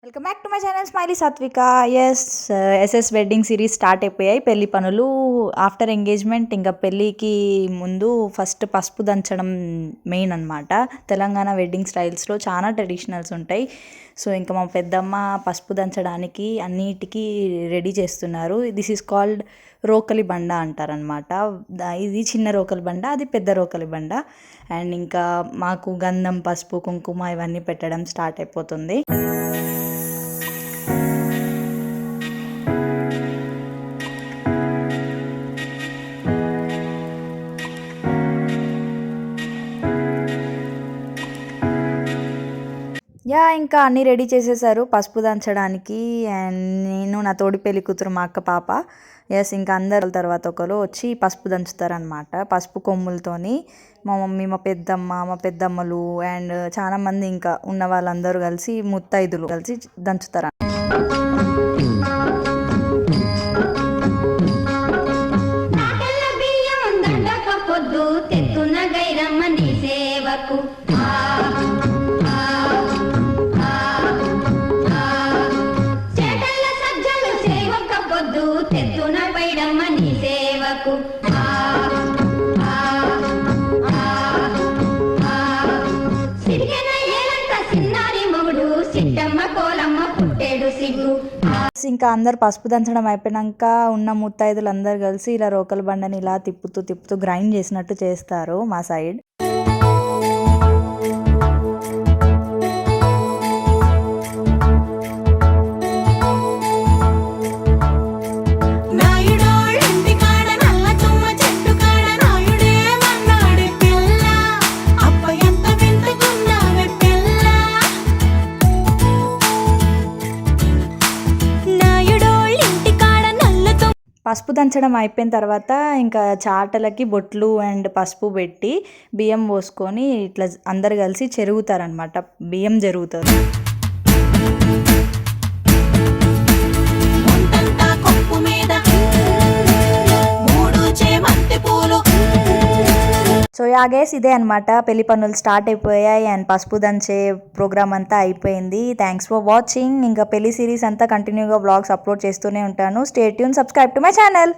Welcome back to my channel smiley సాత్విక. SS wedding series start అయిపోయాయి. పెళ్లి పనులు ఆఫ్టర్ ఎంగేజ్మెంట్, ఇంకా పెళ్ళికి ముందు ఫస్ట్ పసుపు దంచడం మెయిన్ అనమాట. తెలంగాణ వెడ్డింగ్ స్టైల్స్లో చాలా ట్రెడిషనల్స్ ఉంటాయి. సో ఇంకా మా పెద్దమ్మ పసుపు దంచడానికి అన్నిటికీ రెడీ చేస్తున్నారు. దిస్ ఈజ్ కాల్డ్ రోకలి బండ అంటారనమాట. ఇది చిన్న రోకలి బండ, అది పెద్ద రోకలి బండ. అండ్ ఇంకా మాకు గంధం, పసుపు, కుంకుమ ఇవన్నీ పెట్టడం స్టార్ట్ అయిపోతుంది. ఇంకా అన్నీ రెడీ చేసేసారు పసుపు దంచడానికి. అండ్ నేను, నా తోడి పెళ్లి కూతురు, మా అక్క పాప. ఇంకా అందరు తర్వాత ఒకరు వచ్చి పసుపు దంచుతారనమాట. పసుపు కొమ్ములతోని మా మమ్మీ, మా పెద్దమ్మ, మా పెద్దమ్మలు అండ్ చాలామంది ఇంకా ఉన్న వాళ్ళందరూ కలిసి, ముత్తైదులు కలిసి దంచుతారు. ఇంకా అందరు పసుపు దంచడం అయిపోయినాక ఉన్న ముత్తైదులు అందరు కలిసి ఇలా రోకలి బండని ఇలా తిప్పుతూ తిప్పుతూ గ్రైండ్ చేసినట్టు చేస్తారు మా సైడ్. పసుపు దంచడం అయిపోయిన తర్వాత ఇంకా చాటలకి బొట్లు అండ్ పసుపు పెట్టి బియ్యం పోసుకొని ఇట్లా అందరు కలిసి చెరుగుతారనమాట. బియ్యం జరుగుతారు. సో గైస్, ఇదే అనమాట, పెళ్లి పనులు స్టార్ట్ అయిపోయాయి అండ్ పసుపు దంచే ప్రోగ్రామ్ అంతా అయిపోయింది. Thanks for watching. ఇంకా పెళ్లి సిరీస్ అంతా కంటిన్యూగా వ్లాగ్స్ అప్లోడ్ చేస్తూనే ఉంటాను. Stay tune, subscribe to my channel.